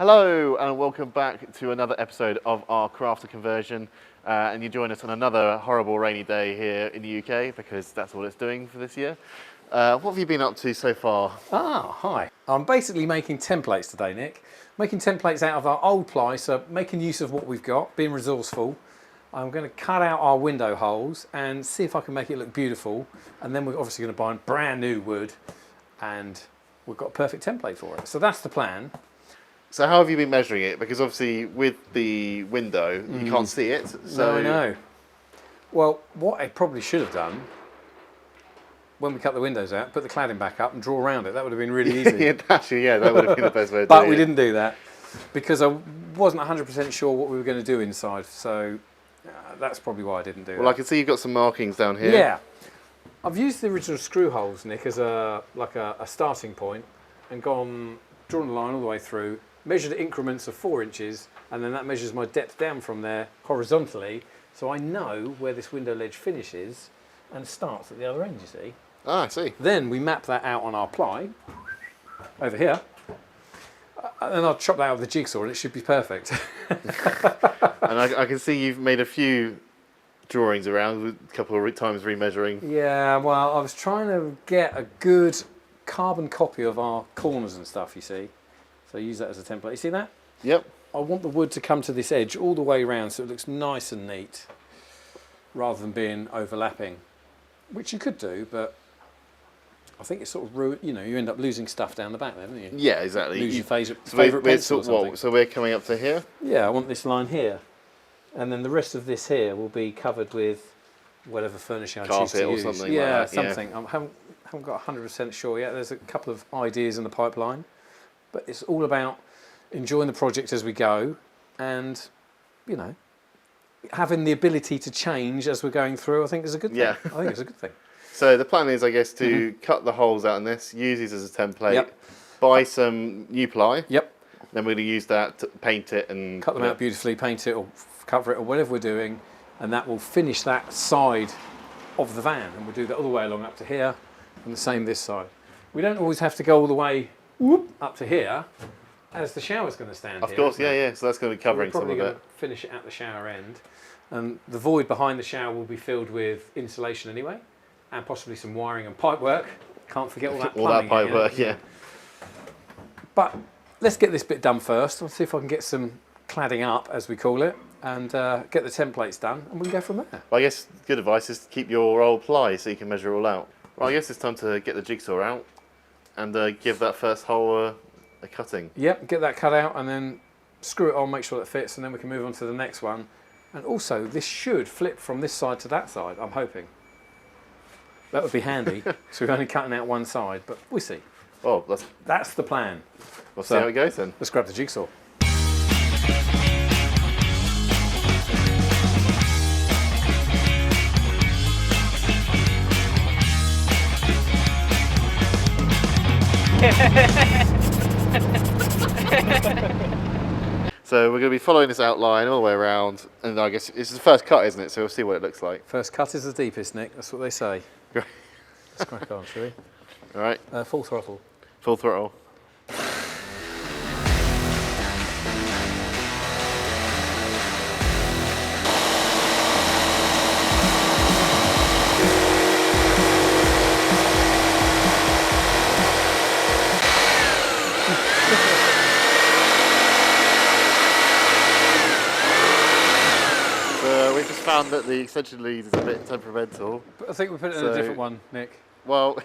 Hello and welcome back to another episode of our crafter conversion, and you join us on another horrible rainy day here in the UK because that's all it's doing for this year. What have you been up to so far? Hi. I'm basically making templates today, Nick. Making templates out of our old ply, so making use of what we've got, being resourceful. I'm going to cut out our window holes and see if I can make it look beautiful, and then we're obviously going to buy brand new wood and we've got a perfect template for it. So that's the plan. So how have you been measuring it? Because obviously with the window, you can't see it. So No, I know. Well, what I probably should have done, when we cut the windows out, put the cladding back up and draw around it. That would have been really easy. Actually, yeah, that would have been the best way to do it. But we didn't do that because I wasn't 100% sure what we were going to do inside. So that's probably why I didn't do that. Well, I can see you've got some markings down here. Yeah. I've used the original screw holes, Nick, as a starting point and drawn a line all the way through, measured increments of 4 inches, and then that measures my depth down from there horizontally, so I know where this window ledge finishes and starts at the other end, you see. Ah, I see. Then we map that out on our ply, over here, and then I'll chop that out with the jigsaw and it should be perfect. And I can see you've made a few drawings around with a couple of times remeasuring. Yeah, well, I was trying to get a good carbon copy of our corners and stuff, you see. So use that as a template. You see that? Yep. I want the wood to come to this edge all the way around so it looks nice and neat rather than being overlapping, which you could do, but I think it's sort of you end up losing stuff down the back there, don't you? Yeah, exactly. Lose your favourite pencil or something. So we're coming up to here? Yeah, I want this line here. And then the rest of this here will be covered with whatever furnishing I choose to use. Carpet or something yeah, like that. something. Yeah. I haven't got 100% sure yet. There's a couple of ideas in the pipeline. But it's all about enjoying the project as we go and, having the ability to change as we're going through, I think is a good thing. Yeah. I think it's a good thing. So the plan is, I guess, to cut the holes out in this, use these as a template, buy some new ply. Yep. Then we're going to use that to paint it and... Cut them out beautifully, paint it or cover it or whatever we're doing, and that will finish that side of the van. And we'll do that all the way along up to here, and the same this side. We don't always have to go all the way up to here, as the shower's going to stand here. Of course, yeah. So that's going to be covering some of it. We're probably going to finish it at the shower end. And the void behind the shower will be filled with insulation anyway, and possibly some wiring and pipe work. Can't forget all that plumbing. All that pipe work, yeah. But let's get this bit done first. I'll see if I can get some cladding up, as we call it, and get the templates done, and we can go from there. Well, I guess good advice is to keep your old ply so you can measure it all out. Well, I guess it's time to get the jigsaw out and give that first hole a cutting. Yep, get that cut out and then screw it on, make sure that fits, and then we can move on to the next one. And also, this should flip from this side to that side, I'm hoping. That would be handy, so we're only cutting out one side, but we'll see. Oh, that's the plan. We'll see how it goes then. Let's grab the jigsaw. So we're going to be following this outline all the way around, and I guess it's the first cut, isn't it? So we'll see what it looks like. First cut is the deepest, Nick. That's what they say. Great. Let's crack on, shall we? All right. Full throttle. Full throttle. We just found that the extension lead is a bit temperamental. But I think we put it in a different one, Nick. Well,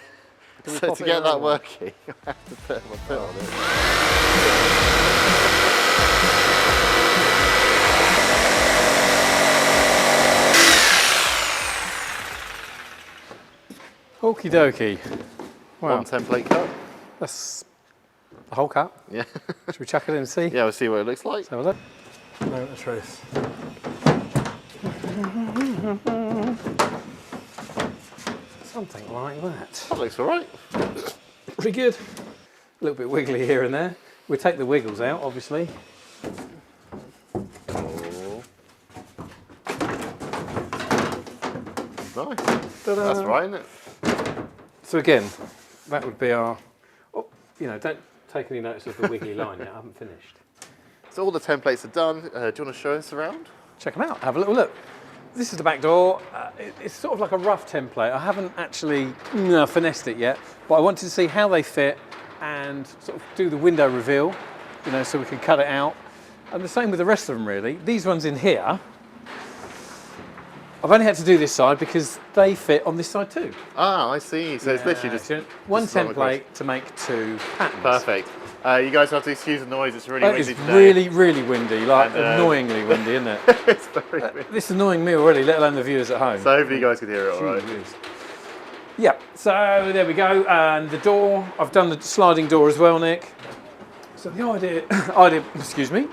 so to get that working, I have to put my foot on it. Okie dokie. Wow. One template cut. That's the whole cut. Yeah. Should we chuck it in and see? Yeah, we'll see what it looks like. Let's have a look. Moment of truth. Something like that. That looks all right. Pretty good. A little bit wiggly here and there. We'll take the wiggles out, obviously. Oh. Nice. That's right, isn't it? So again, that would be our... Oh, don't take any notice of the wiggly line yet. I haven't finished. So all the templates are done. Do you want to show us around? Check them out, have a little look. This is the back door. It's sort of like a rough template. I haven't actually finessed it yet, but I wanted to see how they fit and sort of do the window reveal, you know, so we can cut it out. And the same with the rest of them really. These ones in here, I've only had to do this side because they fit on this side too. Ah, I see. So it's literally just one just run across. template to make two patterns. Perfect. You guys have to excuse the noise. It's really windy It's today. really, really windy, like And, annoyingly windy, isn't it? It's very windy. This is annoying me already, let alone the viewers at home. So hopefully you guys can hear it all right. Jeez. Yeah, so there we go. And the door, I've done the sliding door as well, Nick. So the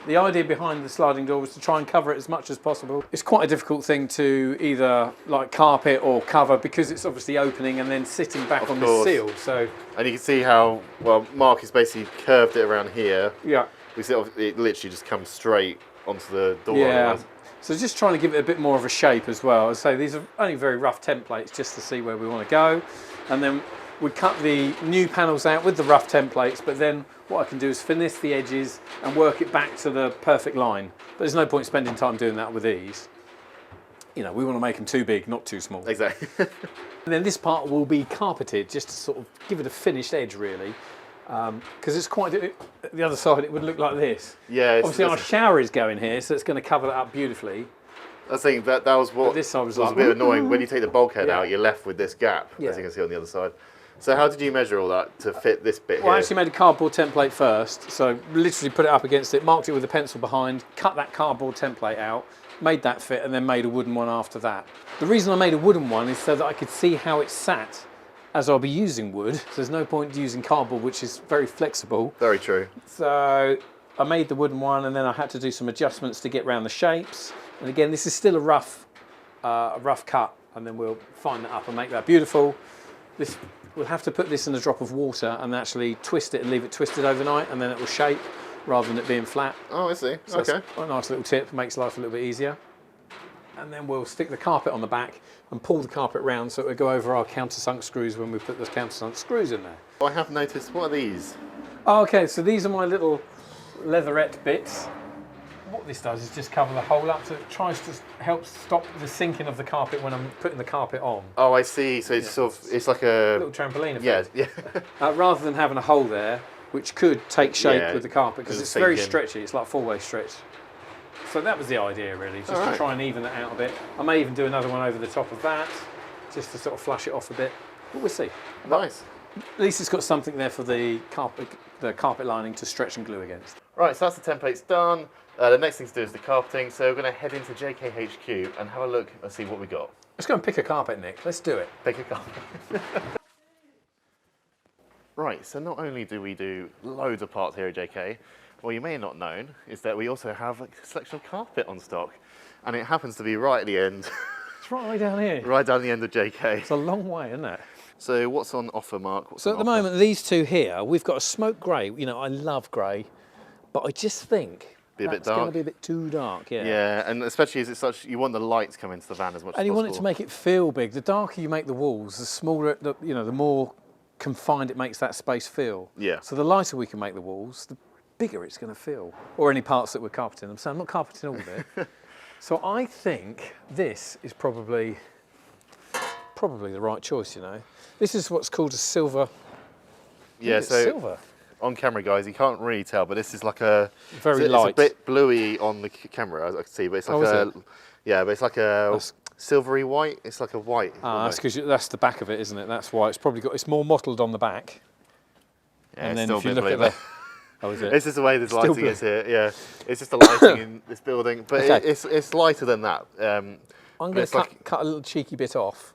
the idea behind the sliding door was to try and cover it as much as possible. It's quite a difficult thing to either like carpet or cover because it's obviously opening and then sitting back on the seal. So, and you can see how, well, Mark has basically curved it around here. Yeah. We see it literally just comes straight onto the door. Yeah. Otherwise. So just trying to give it a bit more of a shape as well. As I say, these are only very rough templates just to see where we want to go. And then we cut the new panels out with the rough templates, but then what I can do is finesse the edges and work it back to the perfect line. But there's no point spending time doing that with these. You know, we want to make them too big, not too small. Exactly. And then this part will be carpeted just to sort of give it a finished edge really. Because it's quite, the other side it would look like this. Yeah. Obviously our shower is going here, so it's going to cover that up beautifully. I think that was what this side was a bit annoying. When you take the bulkhead Yeah. out, you're left with this gap, Yeah. as you can see on the other side. So how did you measure all that to fit this bit Well, here? I actually made a cardboard template first, so literally put it up against it, marked it with a pencil behind, cut that cardboard template out, made that fit, and then made a wooden one after that. The reason I made a wooden one is so that I could see how it sat as I'll be using wood. So there's no point using cardboard, which is very flexible. Very true. So I made the wooden one, and then I had to do some adjustments to get around the shapes. And again, this is still a rough cut, and then we'll fine that up and make that beautiful. We'll have to put this in a drop of water and actually twist it and leave it twisted overnight, and then it will shape rather than it being flat. Oh, I see. So Okay. that's a nice little tip, makes life a little bit easier. And then we'll stick the carpet on the back and pull the carpet round so it will go over our countersunk screws when we put those countersunk screws in there. I have noticed, what are these? Oh, okay, so these are my little leatherette bits. What this does is just cover the hole up, so it tries to help stop the sinking of the carpet when I'm putting the carpet on. Oh, I see. So it's sort of, it's like a Little trampoline effect. Yeah, yeah. Rather than having a hole there, which could take shape Yeah, with the carpet, because it'll it's very sink in. stretchy, it's like four-way stretch. So that was the idea really, just to Alright. try and even that out a bit. I may even do another one over the top of that, just to sort of flush it off a bit, but we'll see. Nice. At least it's got something there for the carpet lining to stretch and glue against. Right, so that's the templates done. The next thing to do is the carpeting. So we're going to head into JKHQ and have a look and see what we got. Let's go and pick a carpet, Nick. Let's do it. Pick a carpet. Right, so not only do we do loads of parts here at JK, what you may have not known is that we also have a selection of carpet on stock. And it happens to be right at the end, It's right way down here. right down the end of JK. It's a long way, isn't it? So what's on offer, Mark? What's So on at the offer? moment, these two here, we've got a smoke grey. You know, I love grey, but I just think Be a bit that's going to dark. be a bit too dark. Yeah. Yeah, and especially as it's such, you want the lights coming into the van as much as And you possible. want it to make it feel big. The darker you make the walls, the smaller, the more confined it makes that space feel. Yeah. So the lighter we can make the walls, the bigger it's going to feel. Or any parts that we're carpeting them. So I'm not carpeting all of it. So I think this is probably the right choice. You know, this is what's called a silver. Yeah, It's so silver. on camera, guys, you can't really tell, but this is like a Very it's light. a bit bluey on the camera, as I can see, but it's like Oh, is a it? yeah, but it's like a That's- silvery white. It's like a white. Ah, that's almost. because that's the back of it, isn't it? That's why it's probably got. It's more mottled on the back. Yeah, And it's then still if you a bit look at blue, the, oh, is it? It's just the way the Still lighting blue. is here. Yeah, it's just the lighting in this building, but Okay. it's lighter than that. I'm going it's to like- cut a little cheeky bit off,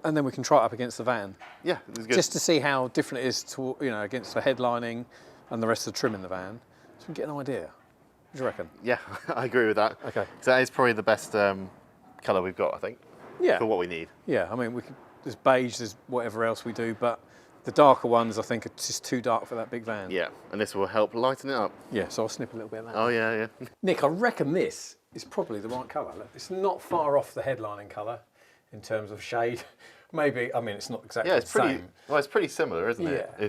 and then we can try it up against the van, Yeah, it's good. just to see how different it is to against the headlining and the rest of the trim in the van, so we can get an idea. What do you reckon? Yeah, I agree with that. Okay. So that is probably the best colour we've got, I think, Yeah. for what we need. Yeah. I mean, there's beige, there's whatever else we do, but the darker ones I think are just too dark for that big van. Yeah, and this will help lighten it up. Yeah. So I'll snip a little bit of that. Oh yeah, yeah. Nick, I reckon this is probably the right colour. Look, it's not far off the headlining colour in terms of shade. Maybe, I mean, it's not exactly Yeah, it's the pretty. same. Well, it's pretty similar, isn't it? Yeah.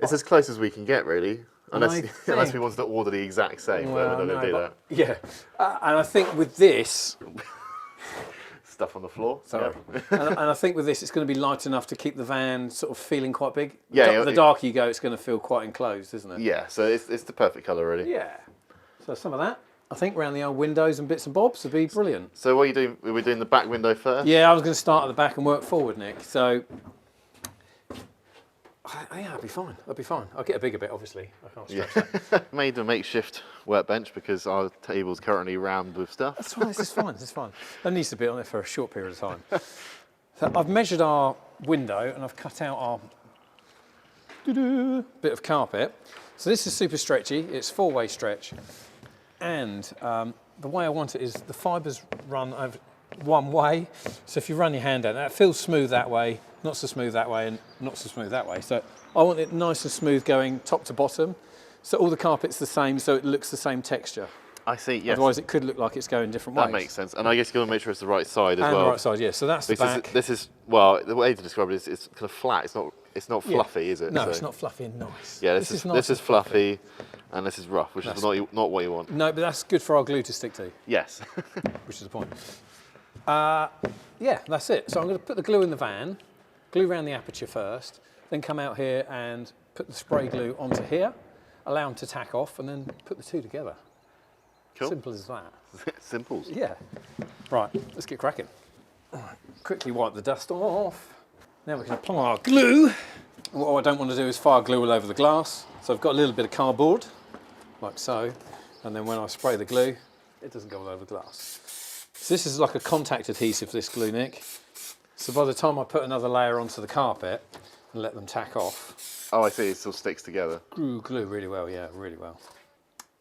It's as close as we can get, really. Unless we wanted to order the exact same, but we're not going to do that. Yeah, and I think with this... Stuff on the floor. Sorry. Yeah. and I think with this, it's going to be light enough to keep the van sort of feeling quite big. Yeah. The darker you go, it's going to feel quite enclosed, isn't it? Yeah, so it's the perfect colour, really. Yeah. So some of that, I think, around the old windows and bits and bobs would be brilliant. So what are you doing? We're doing the back window first? Yeah, I was going to start at the back and work forward, Nick. So, yeah, I'll be fine. I'll be fine. I'll get a bigger bit, obviously. I can't stretch that. Made a makeshift workbench because our table's currently rammed with stuff. That's fine, this is fine, this is fine. That needs to be on there for a short period of time. So I've measured our window and I've cut out our bit of carpet. So this is super stretchy, it's 4-way stretch. And the way I want it is the fibres run over one way. So if you run your hand down, it feels smooth that way, not so smooth that way, and not so smooth that way. So I want it nice and smooth going top to bottom. So all the carpet's the same, so it looks the same texture. I see, yes. Otherwise it could look like it's going different ways. That makes sense. And I guess you've got to make sure it's the right side as well. And the right side, yeah. So that's the back. This is, well, the way to describe it is it's kind of flat. It's not fluffy, is it? No, it's not fluffy and nice. Yeah, this is nice fluffy and this is rough, which is not what you want. No, but that's good for our glue to stick to. Yes. Which is the point. Yeah, that's it. So I'm going to put the glue in the van, glue around the aperture first, then come out here and put the spray glue onto here, allow them to tack off, and then put the two together. Cool. Simple as that. Simples. Yeah. Right, let's get cracking. All right, quickly wipe the dust off. Now we can apply our glue. What I don't want to do is fire glue all over the glass. So I've got a little bit of cardboard, like so. And then when I spray the glue, it doesn't go all over the glass. So this is like a contact adhesive, this glue, Nick. So by the time I put another layer onto the carpet and let them tack off. Oh, I see, it still sticks together. Glue really well, yeah, really well.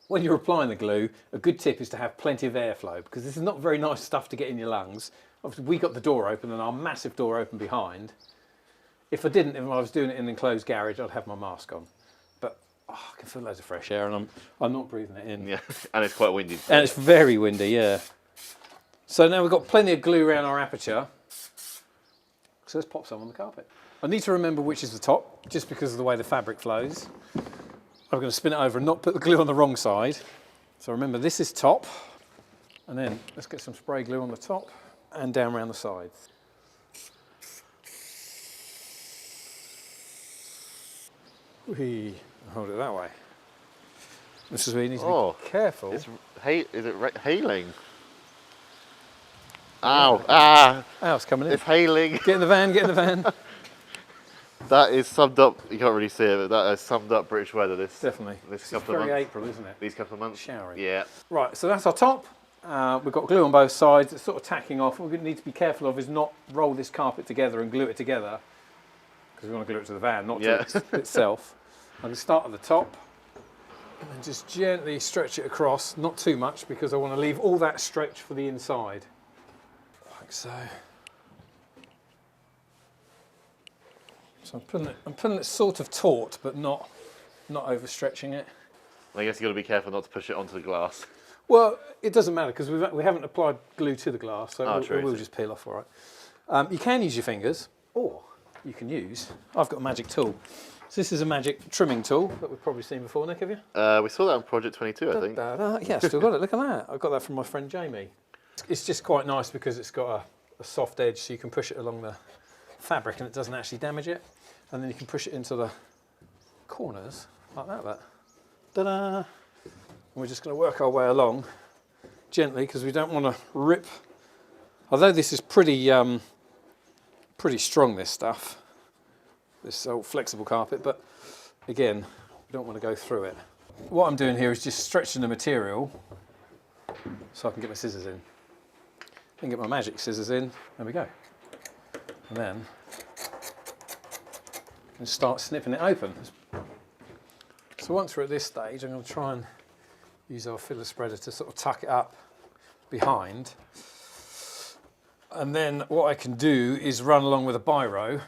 When you're applying the glue, a good tip is to have plenty of airflow, because this is not very nice stuff to get in your lungs. Obviously, we got the door open and our massive door open behind. If I didn't, if I was doing it in an enclosed garage, I'd have my mask on. But I can feel loads of fresh air and I'm not breathing it in. Yeah, and it's quite windy. And it's very windy, yeah. So now we've got plenty of glue around our aperture. So let's pop some on the carpet. I need to remember which is the top, just because of the way the fabric flows. I'm going to spin it over and not put the glue on the wrong side. So remember, this is top. And then let's get some spray glue on the top and down around the sides. Whee. Hold it that way. This is where you need to be careful. Is it hailing? Ow! Ah! Ow, it's coming in. It's hailing. Get in the van, get in the van. That is summed up. You can't really see it, but that has summed up British weather. Definitely. This It's couple of very months. April, isn't it? These couple of months. Showery. Yeah. Right, so that's our top. We've got glue on both sides. It's sort of tacking off. What we need to be careful of is not roll this carpet together and glue it together, because we want to glue it to the van, not to itself. I'm going to start at the top and then just gently stretch it across, not too much, because I want to leave all that stretch for the inside. Like so. So I'm putting it sort of taut, but not overstretching it. I guess you've got to be careful not to push it onto the glass. Well, it doesn't matter because we haven't applied glue to the glass, so it will just peel off all right. You can use your fingers, or you can use, I've got a magic tool. So this is a magic trimming tool that we've probably seen before, Nick, have you? We saw that on Project 22, I think. Yeah, still got it, look at that. I got that from my friend Jamie. It's just quite nice because it's got a soft edge, so you can push it along the fabric and it doesn't actually damage it. And then you can push it into the corners, like that. Ta-da! And we're just going to work our way along gently because we don't want to rip. Although this is pretty strong, this stuff, this old flexible carpet, but again, we don't want to go through it. What I'm doing here is just stretching the material so I can get my scissors in. Then get my magic scissors in, there we go. And then I can start snipping it open. So once we're at this stage, I'm going to try and use our filler spreader to sort of tuck it up behind. And then what I can do is run along with a biro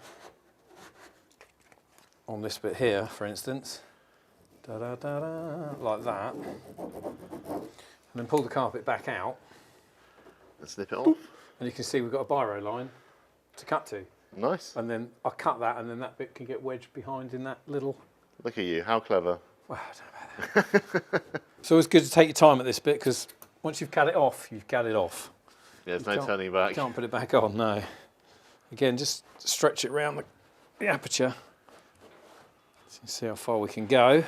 on this bit here, for instance, like that, and then pull the carpet back out. And snip it off. And you can see we've got a biro line to cut to. Nice. And then I cut that, and then that bit can get wedged behind in that little... Look at you, how clever. Well, I don't know about that. It's always good to take your time at this bit because once you've cut it off, you've cut it off. Yeah, there's no turning back. You can't put it back on, no. Again, just stretch it around the aperture. So you can see how far we can go.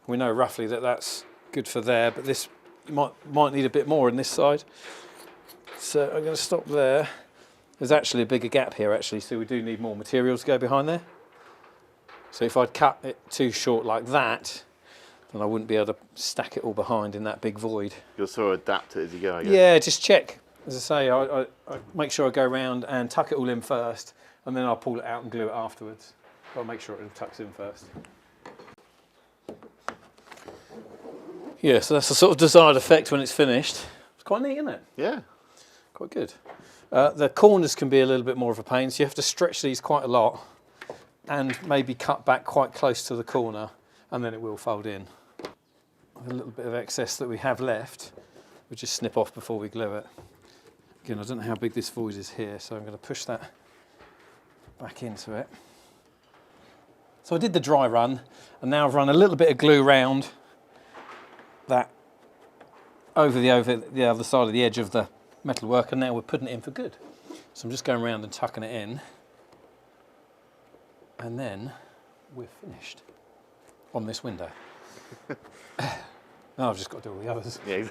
We know roughly that that's good for there, but this might need a bit more on this side. So I'm going to stop there. There's actually a bigger gap here actually, so we do need more materials to go behind there. So if I'd cut it too short like that, then I wouldn't be able to stack it all behind in that big void. You'll sort of adapt it as you go, I guess. Yeah, just check. As I say, I make sure I go around and tuck it all in first, and then I'll pull it out and glue it afterwards. I'll make sure it tucks in first. Yeah, so that's the sort of desired effect when it's finished. It's quite neat, isn't it? Yeah. Quite good. The corners can be a little bit more of a pain, so you have to stretch these quite a lot and maybe cut back quite close to the corner, and then it will fold in. A little bit of excess that we have left, we'll just snip off before we glue it. Again, I don't know how big this void is here, so I'm going to push that back into it. So I did the dry run, and now I've run a little bit of glue around that over the other side of the edge of the metalwork, and now we're putting it in for good. So I'm just going around and tucking it in, and then we're finished on this window. Now I've just got to do all the others. Yeah.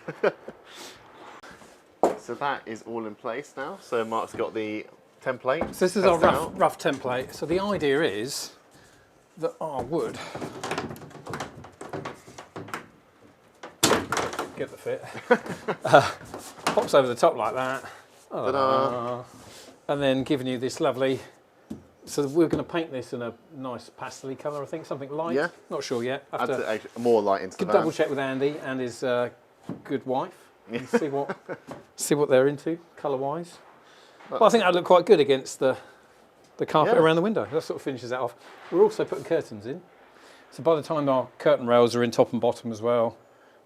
So that is all in place now. So Mark's got the template. So this is our rough template. So the idea is that our wood, get the fit, pops over the top like that, and then giving you this lovely. So we're going to paint this in a nice pastel-y colour, I think, something light. Yeah. Not sure yet. Add more light into the van. Double check with Andy and his good wife. And see what they're into colour-wise. But I think that'd look quite good against the carpet around the window. That sort of finishes that off. We're also putting curtains in. So by the time our curtain rails are in top and bottom as well.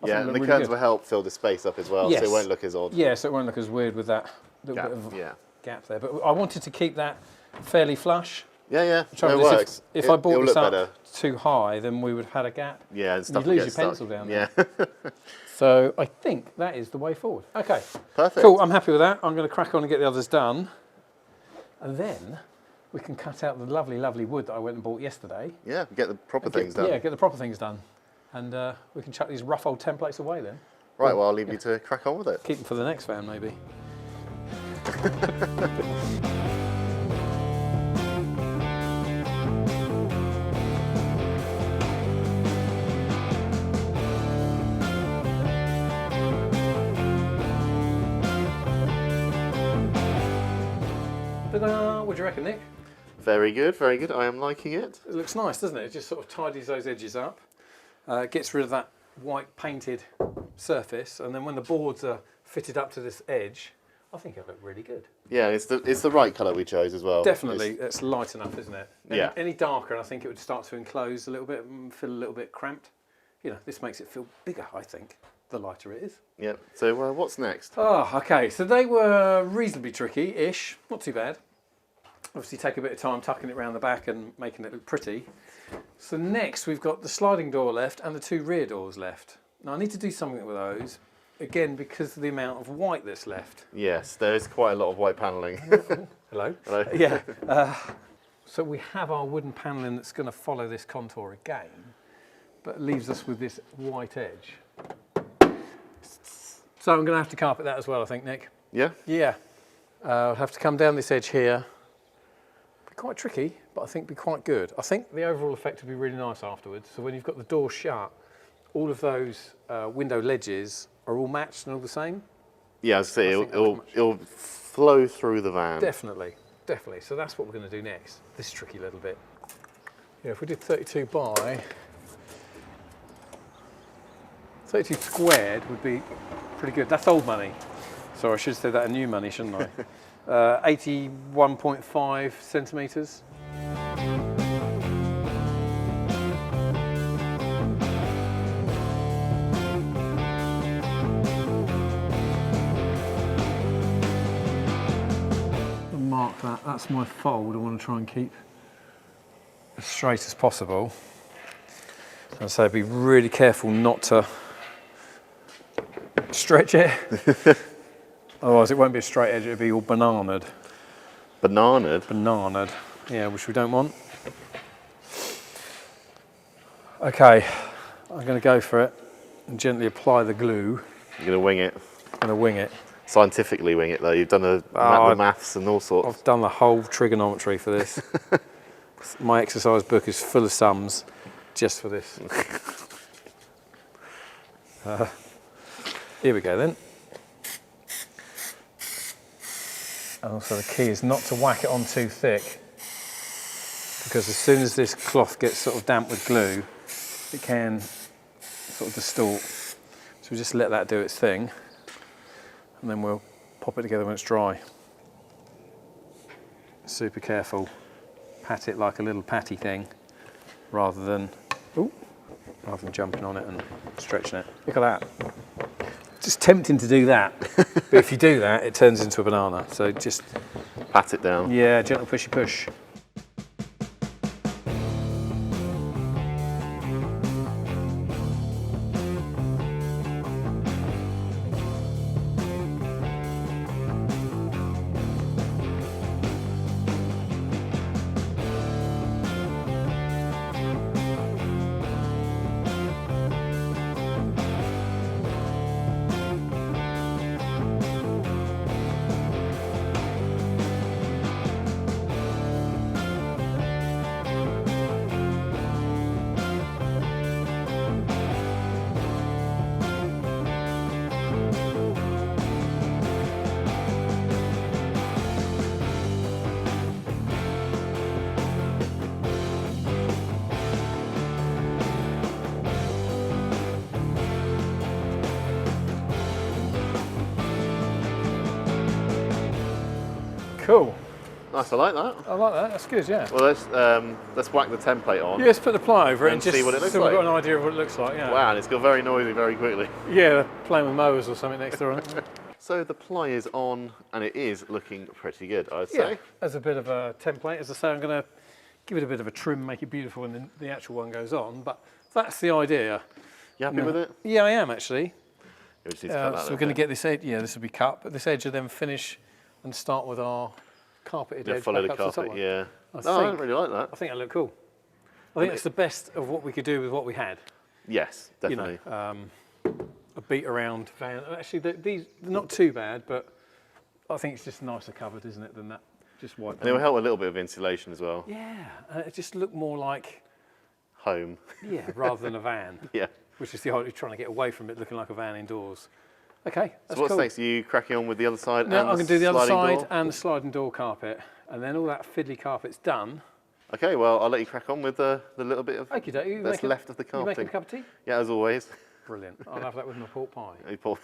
Yeah, and the curtains will help fill the space up as well, so it won't look as odd. Yeah, so it won't look as weird with that little bit of gap there. But I wanted to keep that fairly flush. Yeah, it works. If I brought this up too high, then we would have had a gap. Yeah, and stuff you'd lose your pencil down there. Yeah. So I think that is the way forward. Okay. Perfect. Cool, I'm happy with that. I'm going to crack on and get the others done. And then we can cut out the lovely, lovely wood that I went and bought yesterday. Yeah, get the proper things done. Yeah, get the proper things done. And we can chuck these rough old templates away then. Right, well, I'll leave you to crack on with it. Keep them for the next van, maybe. What do you reckon, Nick? Very good, very good. I am liking it. It looks nice, doesn't it? It just sort of tidies those edges up, gets rid of that white painted surface, and then when the boards are fitted up to this edge, I think it'll look really good. Yeah, it's the right colour we chose as well. Definitely, it's light enough, isn't it? Any darker, and I think it would start to enclose a little bit and feel a little bit cramped. You know, this makes it feel bigger, I think, the lighter it is. Yeah, so what's next? Oh, okay, so they were reasonably tricky-ish, not too bad. Obviously take a bit of time tucking it around the back and making it look pretty. So next we've got the sliding door left and the two rear doors left. Now I need to do something with those, again because of the amount of white that's left. Yes, there is quite a lot of white panelling. Hello? Hello. Yeah. So we have our wooden panelling that's going to follow this contour again, but it leaves us with this white edge. So I'm going to have to carpet that as well, I think, Nick. Yeah? Yeah. I'll have to come down this edge here. Quite tricky, but I think be quite good. I think the overall effect will be really nice afterwards. So when you've got the door shut, all of those window ledges are all matched and all the same. Yeah, I was saying it'll flow through the van. Definitely, definitely. So that's what we're going to do next. This tricky little bit. Yeah, if we did 32 by 32 squared would be pretty good. That's old money. So I should say that in new money, shouldn't I? 81.5 centimetres. I'll mark that. That's my fold. I want to try and keep as straight as possible. So be really careful not to stretch it. Otherwise it won't be a straight edge, it'll be all bananaed. Bananaed? Bananaed, yeah, which we don't want. Okay, I'm going to go for it and gently apply the glue. You're going to wing it? I'm going to wing it. Scientifically wing it though, you've done the maths and all sorts. I've done the whole trigonometry for this. My exercise book is full of sums just for this. Here we go then. And also the key is not to whack it on too thick, because as soon as this cloth gets sort of damp with glue, it can sort of distort. So we just let that do its thing, and then we'll pop it together when it's dry. Super careful. Pat it like a little patty thing, rather than jumping on it and stretching it. Look at that. Just tempting to do that, but if you do that, it turns into a banana. So just pat it down. Yeah, gentle pushy push. Cool. Nice, I like that. I like that, that's good, yeah. Well, let's whack the template on. Yeah, let's put the ply over it and see what it looks so like. we've got an idea of what it looks like, yeah. Wow, and it's got very noisy very quickly. Yeah, playing with mowers or something next door. So the ply is on, and it is looking pretty good, I'd Yeah, say. as a bit of a template. As I say, I'm going to give it a bit of a trim, make it beautiful when the actual one goes on, but that's the idea. You happy with it? Yeah, I am actually. We just need to cut that So we're going to get this edge, yeah, this will be cut, but this edge will then finish and start with our carpeted edge. Follow the back up to carpet, one. yeah. I don't really like that. I think that looked cool. I think it's the best of what we could do with what we had. Yes, definitely. You know, a beat around van. Actually, these are not too bad, but I think it's just nicer covered, isn't it, than that just white. And it will help a little bit of insulation as well. Yeah, it just looked more like home. Yeah, rather than a van. Yeah. Which is the idea, trying to get away from it looking like a van indoors. Okay, that's so what's cool. next? Are you cracking on with the other side? No, and I'm going to do the other side door? and the sliding door carpet, and then all that fiddly carpet's done. Okay, well, I'll let you crack on with the little bit of that's left of the You carpeting. making a cup of tea? Yeah, as always. Brilliant. I'll have that with my pork pie. Hey, Paul.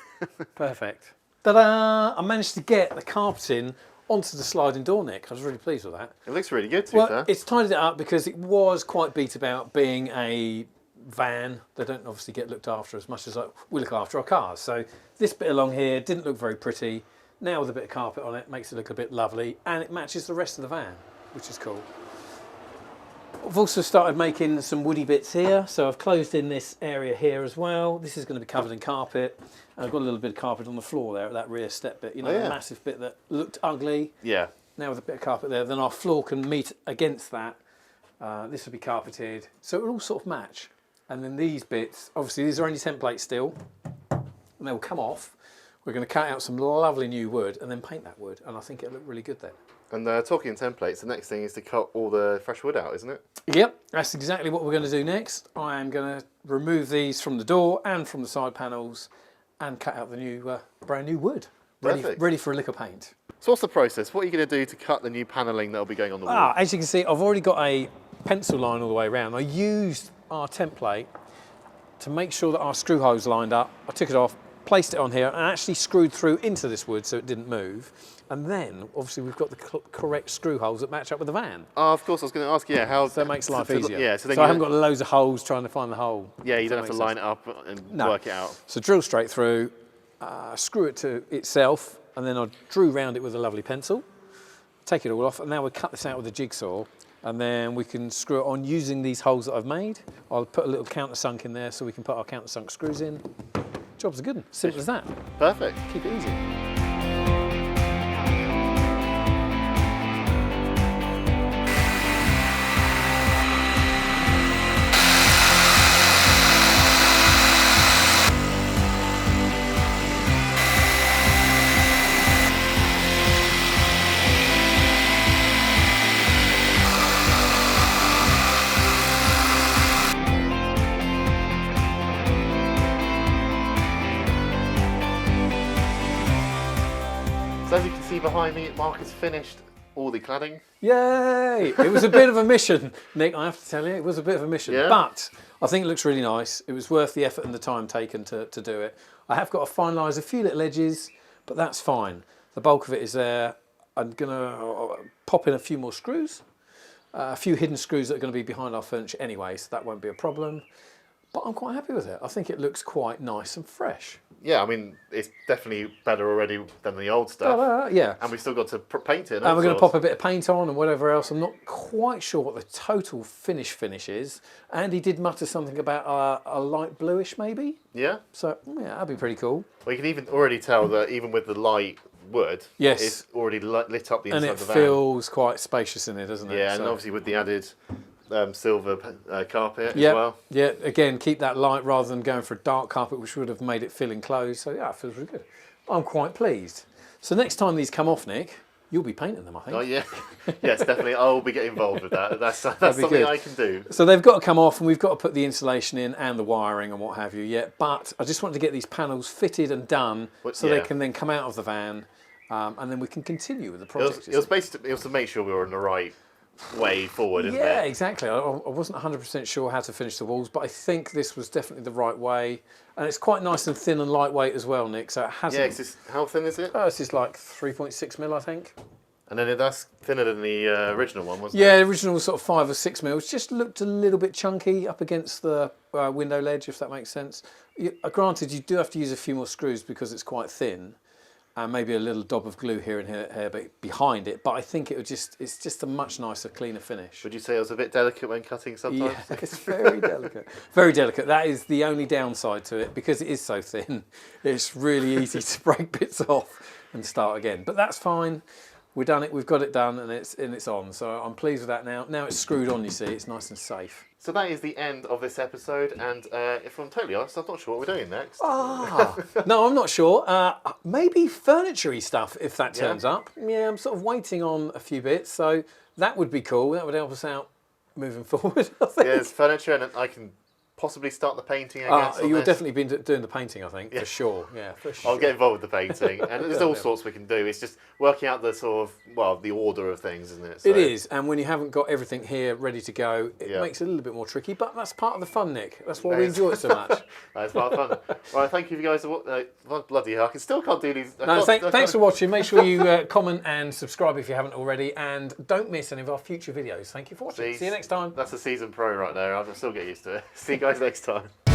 Perfect. Ta-da! I managed to get the carpeting onto the sliding door, Nick. I was really pleased with that. It looks really good, to be fair. It's tidied it up because it was quite beat about being a van. They don't obviously get looked after as much as we look after our cars. So this bit along here didn't look very pretty. Now with a bit of carpet on it, makes it look a bit lovely, and it matches the rest of the van, which is cool. I've also started making some woody bits here, so I've closed in this area here as well. This is going to be covered in carpet, and I've got a little bit of carpet on the floor there at that rear step bit, you know, the massive bit that looked ugly. Yeah. Now with a bit of carpet there, then our floor can meet against that. This will be carpeted, so it will all sort of match. And then these bits, obviously these are only templates still, and they will come off. We're going to cut out some lovely new wood and then paint that wood, and I think it'll look really good then. And talking templates, the next thing is to cut all the fresh wood out, isn't it? Yep, that's exactly what we're going to do next. I am going to remove these from the door and from the side panels and cut out the new, brand new wood. Ready for a lick of paint. So what's the process? What are you going to do to cut the new panelling that will be going on the wall? As you can see, I've already got a pencil line all the way around. I used our template to make sure that our screw holes lined up. I took it off, placed it on here, and actually screwed through into this wood so it didn't move. And then, obviously, we've got the correct screw holes that match up with the van. Oh, of course, I was going to ask, yeah, how... So it makes life easier. Yeah, so I haven't got loads of holes trying to find the hole. Yeah, you don't have to line it up and work it out. So drill straight through, screw it to itself, and then I drew round it with a lovely pencil, take it all off, and now we'll cut this out with a jigsaw, And then we can screw it on using these holes that I've made. I'll put a little countersunk in there so we can put our countersunk screws in. Job's good. Simple as that. Perfect. Keep it easy. So as you can see behind me, Mark has finished all the cladding. Yay! It was a bit of a mission, Nick, I have to tell you. It was a bit of a mission. Yeah. But I think it looks really nice. It was worth the effort and the time taken to do it. I have got to finalise a few little edges, but that's fine. The bulk of it is there. I'm going to pop in a few more screws. A few hidden screws that are going to be behind our furniture anyway, so that won't be a problem. But I'm quite happy with it. I think it looks quite nice and fresh. Yeah, I mean, it's definitely better already than the old stuff. Yeah. And we've still got to paint it. And we're going to pop a bit of paint on and whatever else. I'm not quite sure what the total finish is. Andy did mutter something about a light bluish maybe. Yeah. So, yeah, that'd be pretty cool. Well, you can even already tell that even with the light wood, yes, it's already lit up the inside of the van. And it feels quite spacious in it, doesn't it? Yeah, and so, obviously with the added silver carpet yeah, as well. Yeah, again, keep that light rather than going for a dark carpet, which would have made it feel enclosed. So yeah, it feels really good. I'm quite pleased. So next time these come off, Nick, you'll be painting them, I think. Oh yeah, yes, definitely. I'll be getting involved with that. That's something good. I can do. So they've got to come off, and we've got to put the insulation in and the wiring and what have you. Yeah, but I just wanted to get these panels fitted and done so they can then come out of the van, and then we can continue with the project. It was basically to make sure we were in the right way forward, isn't it? Yeah, exactly. I wasn't 100% sure how to finish the walls, but I think this was definitely the right way. And it's quite nice and thin and lightweight as well, Nick, so it hasn't... Yeah, how thin is it? This is like 3.6 mil, I think. And then that's thinner than the original one, wasn't it? Yeah, the original was sort of 5 or 6 mils. Just looked a little bit chunky up against the window ledge, if that makes sense. Granted, you do have to use a few more screws because it's quite thin. And maybe a little daub of glue here and here behind it, but I think it's just a much nicer, cleaner finish. Would you say it was a bit delicate when cutting sometimes? Yeah, it's very delicate. Very delicate. That is the only downside to it, because it is so thin. It's really easy to break bits off and start again. But that's fine. We've done it. We've got it done, and it's on. So I'm pleased with that now. Now it's screwed on. You see, it's nice and safe. So that is the end of this episode, and if I'm totally honest, I'm not sure what we're doing next. No, I'm not sure. Maybe furniture-y stuff, if that turns up. Yeah, I'm sort of waiting on a few bits, so that would be cool. That would help us out moving forward, I think. Yeah, it's furniture, and I can possibly start the painting, I guess. You'll definitely be doing the painting, I think, for sure. Yeah, for sure. I'll get involved with the painting, and there's all sorts we can do. It's just working out the sort of, well, the order of things, isn't it? So, it is, and when you haven't got everything here ready to go, it makes it a little bit more tricky, but that's part of the fun, Nick. That's why we enjoy it so much. That's part of fun. Right, thank you guys. Bloody hell, I still can't do these. Thanks for watching. Make sure you comment and subscribe if you haven't already, and don't miss any of our future videos. Thank you for watching. See you next time. That's a season pro right there. I'll still get used to it. See you guys next time.